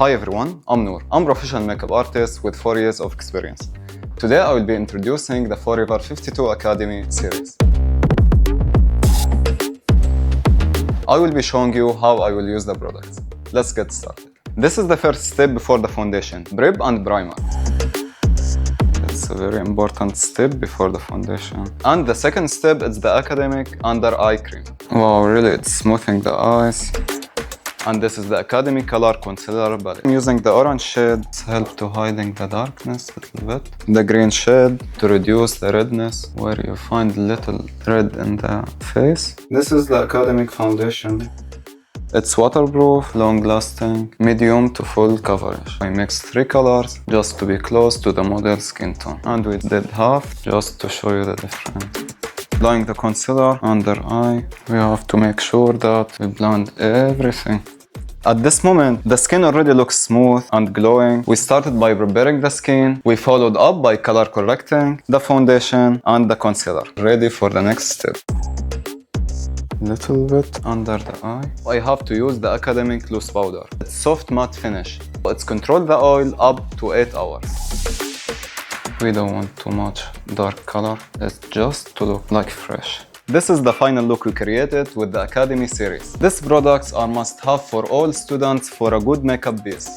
Hi everyone, I'm Noor. I'm a professional makeup artist with 4 years of experience. Today I will be introducing the Forever52 Academy series. I will be showing you how I will use the products. Let's get started. This is the first step before the foundation, prep and primer. It's a very important step before the foundation. And the second step is the academic under eye cream. Wow, really, it's smoothing the eyes. And this is the Academy Color Concealer Palette. I'm using the orange shade to help to hiding the darkness a little bit. The green shade to reduce the redness where you find little red in the face. This is the academic foundation. It's waterproof, long-lasting, medium to full coverage. I mixed 3 colors just to be close to the model's skin tone. And we did half just to show you the difference. Applying the concealer under eye, we have to make sure that we blend everything. At this moment, the skin already looks smooth and glowing. We started by preparing the skin. We followed up by color correcting the foundation and the concealer. Ready for the next step. Little bit under the eye. I have to use the academic loose powder. It's soft matte finish. It's control the oil up to 8 hours. We don't want too much dark color. It's just to look like fresh. This is the final look we created with the Academy series. These products are must-have for all students for a good makeup base.